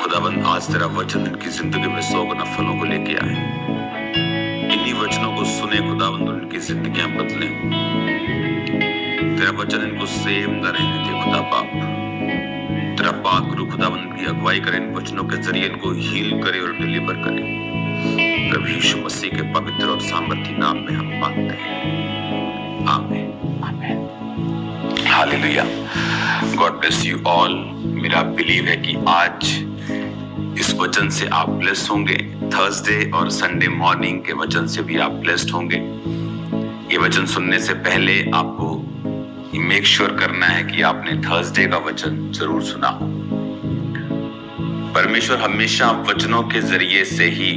खुदाबंद आज तेरा वचन इनकी जिंदगी में 100 गुना फलों को लेके आए। इन्हीं वचनों को सुने खुदाबंद, उनकी जिंदगियां बदले। तेरा वचन इनको सेम न रहने दे खुदा बाप। तेरा पाक गुरु खुदाबंद की अगुवाई करे, इन वचनों के जरिए इनको हील करे और डिलीवर करे। प्रभु यीशु मसीह के पवित्र और सामर्थी नाम में हम मांगते हैं, आमीन आमीन hallelujah. God bless you all. मेरा बिलीव है कि आज इस वचन से आप ब्लेस्ड होंगे। थर्सडे और संडे मॉर्निंग के वचन से भी आप ब्लेस्ड होंगे। ये वचन सुनने से पहले आपको मेक श्योर करना है कि आपने थर्सडे का वचन जरूर सुना हो। परमेश्वर हमेशा वचनों के जरिए से ही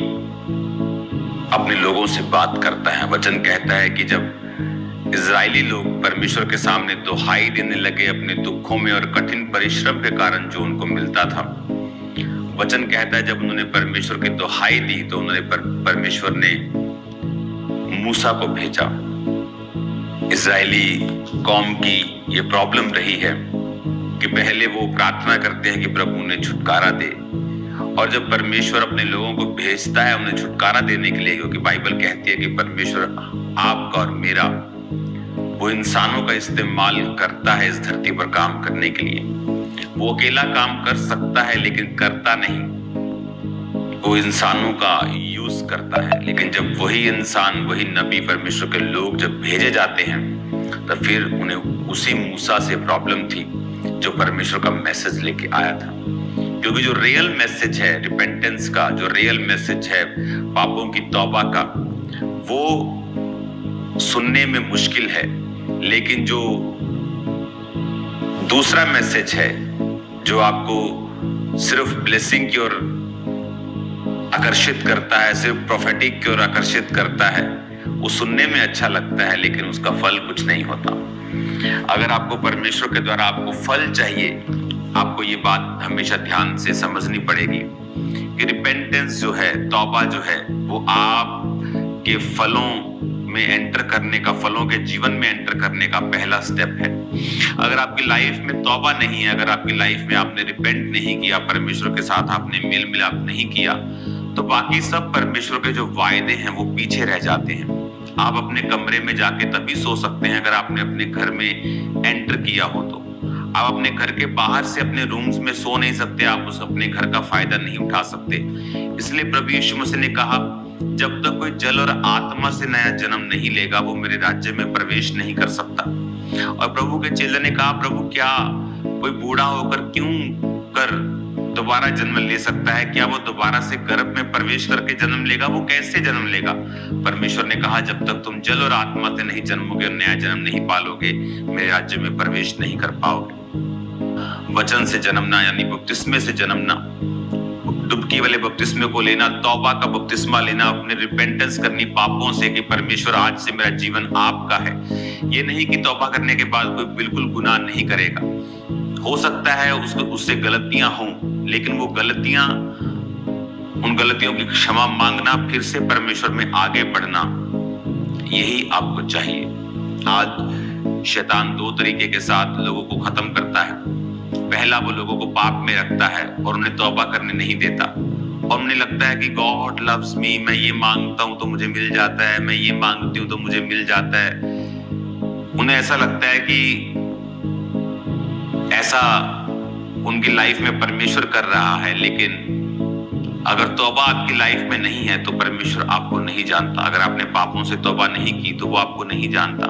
अपने लोगों से बात करता है। वचन कहता है कि जब इजरायली लोग परमेश्वर के सामने दुहाई देने लगे अपने दुखों में और कठिन परिश्रम के कारण जो उनको मिलता था, वचन कहता है जब उन्होंने परमेश्वर की दुहाई दी तो उन्होंने परमेश्वर ने मूसा को भेजा। इजरायली कौम की ये प्रॉब्लम रही है कि पहले वो प्रार्थना करते हैं कि प्रभु उन्हें छुटकारा दे, और जब परमेश्वर अपने लोगों को भेजता है उन्हें छुटकारा देने के लिए, क्योंकि बाइबल कहती है कि परमेश्वर आपका और मेरा वो इंसानों का इस्तेमाल करता है इस धरती पर काम करने के लिए। वो अकेला काम कर सकता है लेकिन करता नहीं, वो इंसानों का यूज करता है। लेकिन जब वही इंसान, वही नबी, परमेश्वर के लोग जब भेजे जाते हैं तो फिर उन्हें उसी मूसा से प्रॉब्लम थी जो परमेश्वर का मैसेज लेके आया था। क्योंकि जो रियल मैसेज है रिपेंटेंस का, जो रियल मैसेज है पापों की तौबा का, वो सुनने में मुश्किल है। लेकिन जो दूसरा मैसेज है जो आपको सिर्फ ब्लेसिंग की ओर आकर्षित करता है, सिर्फ प्रोफेटिक की ओर आकर्षित करता है, वो सुनने में अच्छा लगता है लेकिन उसका फल कुछ नहीं होता। अगर आपको परमेश्वर के द्वारा आपको फल चाहिए, आपको ये बात हमेशा ध्यान से समझनी पड़ेगी कि रिपेंटेंस जो है, तौबा जो है, वो आप के फलों में एंटर करने का, फलों के जीवन में एंटर करने का पहला स्टेप है। अगर आपकी लाइफ में तौबा नहीं है, अगर आपकी लाइफ में आपने रिपेंट नहीं किया, परमेश्वर के साथ आपने मेल मिलाप नहीं किया, तो बाकी सब परमेश्वर के जो वायदे हैं वो पीछे रह जाते हैं। आप अपने कमरे में जाके तभी सो सकते हैं अगर आपने अपने घर में एंटर किया हो तो। आप अपने घर के बाहर से अपने रूम्स में सो नहीं सकते, आप उस अपने घर का फायदा नहीं उठा सकते। इसलिए प्रभु यीशु मसीह ने कहा, जब तक कोई जल और आत्मा से नया जन्म नहीं लेगा वो मेरे राज्य में प्रवेश नहीं कर सकता। और प्रभु के चेले ने कहा, प्रभु क्या कोई बूढ़ा होकर क्यों कर दोबारा जन्म ले सकता है? क्या वो दोबारा से गर्भ में प्रवेश करके जन्म लेगा? वो कैसे जन्म लेगा? परमेश्वर ने कहा, जब तक तुम जल और आत्मा से नहीं जन्मोगे और नया जन्म नहीं पालोगे, मेरे राज्य में प्रवेश नहीं कर पाओगे। वचन से जन्मना यानी बपतिस्मे से जन्मना, डुबकी वाले बपतिस्मे को लेना, तौबा का बपतिस्मा लेना, अपने रिपेंटेंस करनी पापों से कि परमेश्वर आज से मेरा जीवन आपका है। ये नहीं कि तौबा करने के बाद कोई बिल्कुल गुनाह नहीं करेगा। हो सकता है उससे गलतियां हों, लेकिन वो गलतियां, उन गलतियों की क्षमा मांगना, फिर से परमेश्वर में आगे बढ़ना, यही आपको चाहिए। आज शैतान दो तरीके के साथ लोगों को खत्म करता है। पहला, वो लोगों को पाप में रखता है और उन्हें तौबा करने नहीं देता, और उन्हें लगता है कि गॉड लव्स मी, मैं ये मांगता हूं तो मुझे मिल जाता है, मैं ये मांगती हूं तो मुझे मिल जाता है। उन्हें ऐसा लगता है कि ऐसा उनकी लाइफ में परमेश्वर कर रहा है। लेकिन अगर तौबा आपकी लाइफ में नहीं है तो परमेश्वर आपको नहीं जानता। अगर आपने पापों से तौबा नहीं की तो वो आपको नहीं जानता।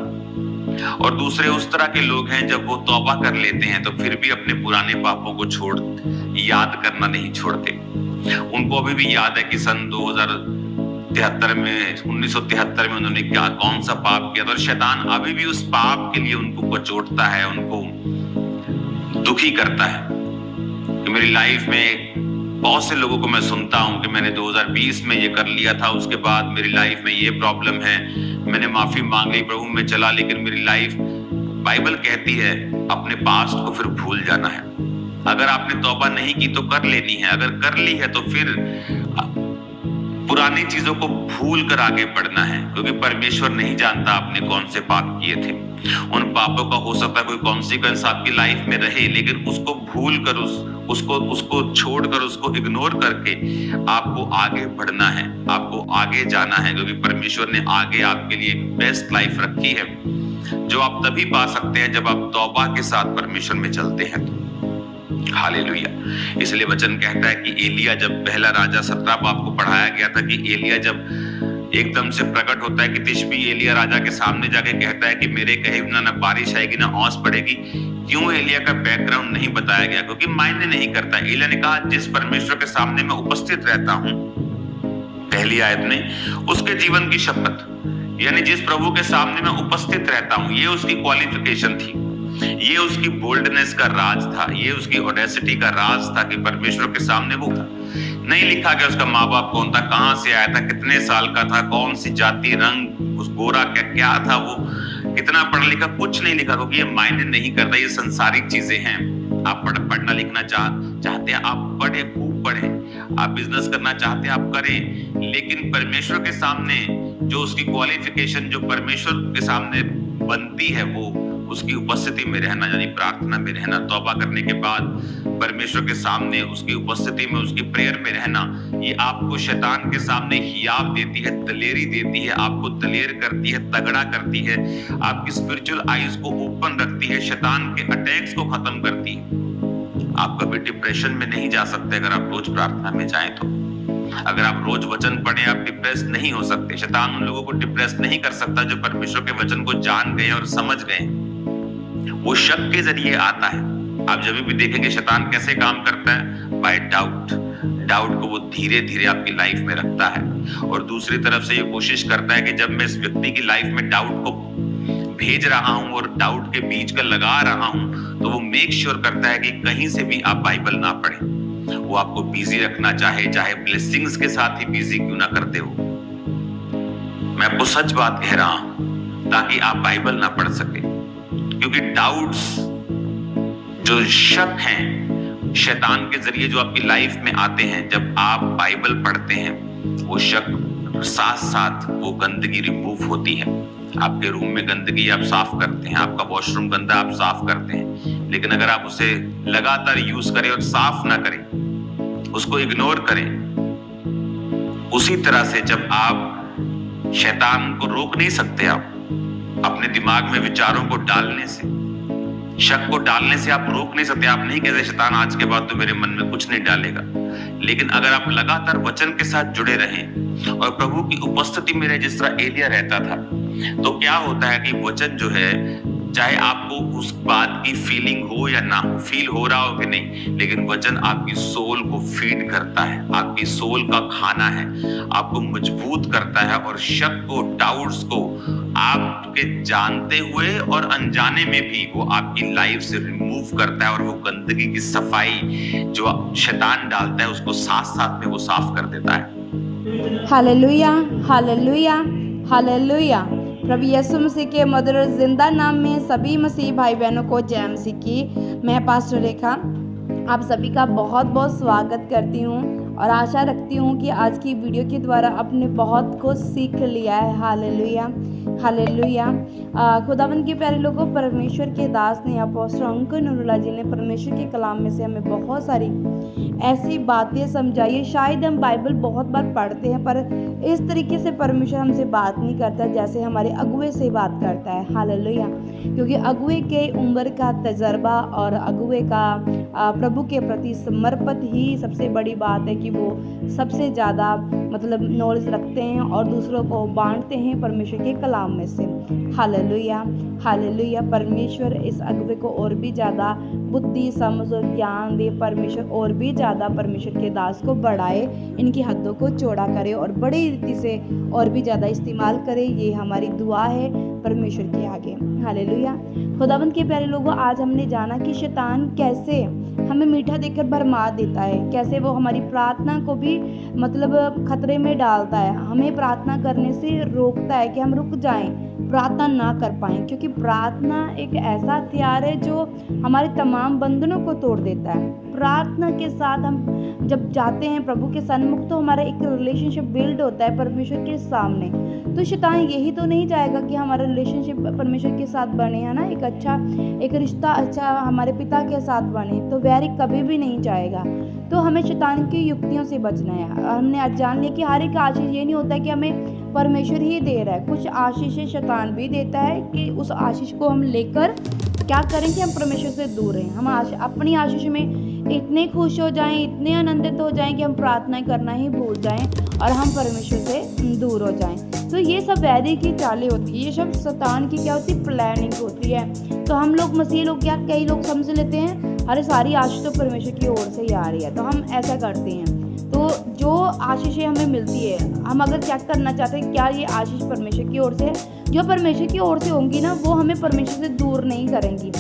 और दूसरे उस तरह के लोग हैं, जब वो तौबा कर लेते हैं तो फिर भी अपने पुराने पापों को याद करना नहीं छोड़ते। उनको अभी भी याद है कि सन 1973 में उन्होंने कौन सा पाप किया था, और शैतान अभी भी उस पाप के लिए उनको कचोटता है, उनको दुखी करता है। कि मेरी लाइफ में बहुत से लोगों को मैं सुनता हूं कि मैंने 2020 में ये कर लिया था, उसके बाद मेरी लाइफ में ये प्रॉब्लम है, मैंने माफी मांग ली, प्रभु में चला, लेकिन मेरी लाइफ, बाइबल कहती है अपने पास्ट को फिर भूल जाना है। अगर आपने तौबा नहीं की तो कर लेनी है, अगर कर ली है तो पुरानी चीजों को भूल कर आगे बढ़ना है, क्योंकि परमेश्वर नहीं जानता आपने कौन से पाप किए थे। उन पापों का हो सकता है कोई कॉन्सिक्वेंस आपकी लाइफ में रहे, लेकिन उसको भूल कर उसको छोड़कर, उसको इग्नोर करके आपको आगे बढ़ना है, आपको आगे जाना है, क्योंकि परमेश्वर ने आगे आपके लिए बेस्ट लाइफ रखी है, जो आप तभी पा सकते हैं जब आप तौबा के साथ परमेश्वर में चलते हैं। हालेलुया। इसलिए वचन कहता है कि एलिया, जब पहला राजा 17 को आपको पढ़ाया गया था कि एलिया जब एकदम से प्रकट होता है कि तिशबी एलिया राजा के सामने जाके कहता है कि मेरे कहे बिना ना बारिश आएगी ना ओस पड़ेगी। क्यों एलिया का बैकग्राउंड नहीं बताया गया? क्योंकि मायने नहीं करता। एलिया ने कहा जिस परमेश्वर के सामने मैं उपस्थित रहता हूं, पहली आयत में, उसके जीवन की शपथ, यानी जिस प्रभु के सामने मैं उपस्थित रहता हूं, ये उसकी क्वालिफिकेशन थी, ये उसकी बोल्डनेस का राज था, ये उसकी ऑडेसिटी का राज था कि परमेश्वर के सामने वो था। नहीं लिखा गया उसका माँ बाप कौन था, कहां से आया था, कितने साल का था, कौन सी जाति, रंग, उस गोरा क्या था, वो कितना पढ़ा लिखा, कुछ नहीं लिखा, क्योंकि ये मायने नहीं करता। ये संसारिक चीजें हैं। आप पढ़ना लिखना चाहते हैं, आप पढ़े, खूब पढ़े। आप बिजनेस करना चाहते हैं, आप करें, लेकिन परमेश्वर के सामने जो उसकी क्वालिफिकेशन जो परमेश्वर के सामने बनती है, वो उसकी उपस्थिति में रहना, यानी प्रार्थना में रहना, तौबा करने के बाद परमेश्वर के सामने उसकी उपस्थिति में, उसकी प्रेयर में रहना, ये आपको शैतान के सामने हियाव देती है, दलेरी देती है, आपको दलेर करती है, तगड़ा करती है, आपकी स्पिरिचुअल आईज को ओपन रखती है, शैतान के अटैक्स को खत्म करती है। आप कभी डिप्रेशन में नहीं जा सकते अगर आप रोज प्रार्थना में जाएं तो। अगर आप रोज वचन पढ़ें, आप डिप्रेस नहीं हो सकते। शैतान उन लोगों को डिप्रेस नहीं कर सकता जो परमेश्वर के वचन को जान गए और समझ गए। वो शक के जरिए आता है। आप जब भी देखेंगे शैतान कैसे काम करता है, बाय डाउट को वो धीरे धीरे आपकी लाइफ में रखता है। और दूसरी तरफ से ये कोशिश करता है कि जब मैं इस व्यक्ति की लाइफ में डाउट को भेज रहा हूं और डाउट के बीच का लगा रहा हूं, तो वो मेक श्योर करता है कि कहीं से भी आप बाइबल ना पढ़ें। वो आपको बिजी रखना चाहे ब्लेसिंग्स के साथ ही बिजी क्यों ना करते हो। मैं आपको सच बात कह रहा हूं ताकि आप बाइबल ना पढ़ सके, क्योंकि डाउट्स, जो शक हैं, शैतान के जरिए जो आपकी लाइफ में आते हैं, जब आप बाइबल पढ़ते हैं, वो शक साथ साथ वो गंदगी रिमूव होती है। आपके रूम में गंदगी आप साफ करते हैं, आपका वॉशरूम गंदा आप साफ करते हैं, लेकिन अगर आप उसे लगातार यूज करें और साफ ना करें, उसको इग्नोर करें, उसी तरह से जब आप शैतान को रोक नहीं सकते, आप अपने दिमाग में विचारों को डालने से, शक को डालने से आप रोक नहीं सकते। आप नहीं कहते शैतान आज के बाद तो मेरे मन में कुछ नहीं डालेगा, लेकिन अगर आप लगातार वचन के साथ जुड़े रहें और प्रभु की उपस्थिति में रहे, जिस तरह एलिया रहता था, तो क्या होता है कि वचन जो है, चाहे आपको उस बात की फीलिंग हो या ना हो, फील हो रहा हो कि नहीं, लेकिन वचन आपकी सोल को फीड करता है, आपकी सोल का खाना है, आपको मजबूत करता है और शक को, डाउट्स को आपके जानते हुए और अनजाने में भी वो आपकी लाइफ से रिमूव करता है, और वो गंदगी की सफाई जो शैतान डालता है उसको साथ साथ में वो साफ कर देता है। Hallelujah, hallelujah, hallelujah. प्रभु यीशु मसीह के मधुर जिंदा नाम में सभी मसीह भाई बहनों को जय मसीह की। मैं पास्टर रेखा आप सभी का बहुत बहुत स्वागत करती हूँ और आशा रखती हूँ कि आज की वीडियो के द्वारा आपने बहुत कुछ सीख लिया है। Hallelujah, hallelujah. खुदावंद के प्यारे लोगों, परमेश्वर के दास ने, अपोस्टल अंकुर नूरुल्लाह जी ने परमेश्वर के कलाम में से हमें बहुत सारी ऐसी बातें समझाई है। शायद हम बाइबल बहुत बार पढ़ते हैं, पर इस तरीके से परमेश्वर हमसे बात नहीं करता जैसे हमारे अगुए से बात करता है। हालेलुया। क्योंकि अगुए के उम्र का तजर्बा और अगुए का प्रभु के प्रति समर्पित ही सबसे बड़ी बात है कि वो सबसे ज़्यादा मतलब नॉलेज रखते हैं और दूसरों को बांटते हैं परमेश्वर के कलाम में से। Hallelujah, hallelujah. परमेश्वर इस अगुवे को और भी ज़्यादा बुद्धि, समझ और ज्ञान दे। परमेश्वर और भी ज़्यादा परमेश्वर के दास को बढ़ाए, इनकी हदों को चौड़ा करे और बड़ी रीति से और भी ज़्यादा इस्तेमाल करे। ये हमारी दुआ है परमेश्वर के आगे। हालेलुया। खुदावंद के प्यारे लोगों, आज हमने जाना कि शैतान कैसे हमें मीठा देकर भरमा देता है, कैसे वो हमारी प्रार्थना को भी मतलब खतरे में डालता है, हमें प्रार्थना करने से रोकता है कि हम रुक जाएं, प्रार्थना ना कर पाएं, क्योंकि प्रार्थना एक ऐसा हथियार है जो हमारे तमाम बंधनों को तोड़ देता है। प्रार्थना के साथ हम जब जाते हैं प्रभु के सन्मुख, तो हमारा एक रिलेशनशिप बिल्ड होता है परमेश्वर के सामने। तो शैतान यही तो नहीं चाहेगा कि हमारा रिलेशनशिप परमेश्वर के साथ बने, है ना, एक रिश्ता अच्छा हमारे पिता के साथ बने, तो वैरी कभी भी नहीं चाहेगा। तो हमें शैतान की युक्तियों से बचना है। हमने आज जान लिया कि हर एक आशीष ये नहीं होता है कि हमें परमेश्वर ही दे रहा है, कुछ आशीषें शैतान भी देता है कि उस आशीष को हम लेकर क्या करें कि हम परमेश्वर से दूर रहें। हम अपनी आशीष में इतने खुश हो जाएं, इतने आनंदित हो जाएं कि हम प्रार्थना करना ही भूल जाएं और हम परमेश्वर से दूर हो जाएं। तो ये सब वैरी की चालें होती है, ये सब शैतान की क्या होती है, प्लानिंग होती है। तो हम लोग मसीह लोग क्या कई लोग समझ लेते हैं अरे सारी आशीष तो परमेश्वर की ओर से ही आ रही है, तो हम ऐसा करते हैं। तो जो आशीषें हमें मिलती है, हम अगर चेक करना चाहते हैं क्या ये आशीष परमेश्वर की ओर से है, जो परमेश्वर की ओर से होंगी ना वो हमें परमेश्वर से दूर नहीं करेंगी,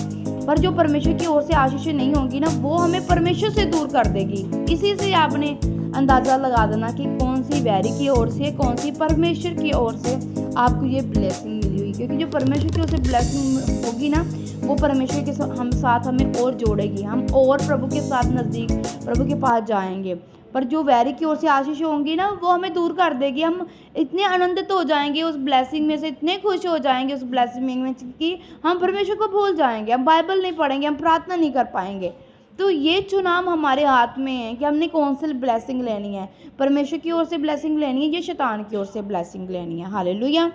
पर जो परमेश्वर की ओर से आशीषें नहीं होंगी ना वो हमें परमेश्वर से दूर कर देगी। इसी से आपने अंदाज़ा लगा देना कि कौन सी वैरी की ओर से, कौन सी परमेश्वर की ओर से आपको ये ब्लेसिंग मिली हुई, क्योंकि जो परमेश्वर की ओर से ब्लेसिंग होगी ना वो परमेश्वर के साथ हमें और जोड़ेगी, हम और प्रभु के साथ नज़दीक प्रभु के पास जाएंगे। पर जो वैरी की ओर से आशीष होंगी ना वो हमें दूर कर देगी। हम इतने आनंदित हो जाएंगे उस ब्लेसिंग में से, इतने खुश हो जाएंगे उस ब्लेसिंग में कि हम परमेश्वर को भूल जाएंगे, हम बाइबल नहीं पढ़ेंगे, हम प्रार्थना नहीं कर पाएंगे। तो ये चुनाव हमारे हाथ में है कि हमने कौन सी ब्लेसिंग लेनी है, परमेश्वर की ओर से ब्लेसिंग लेनी है या शैतान की ओर से ब्लेसिंग लेनी है। हालेलुया।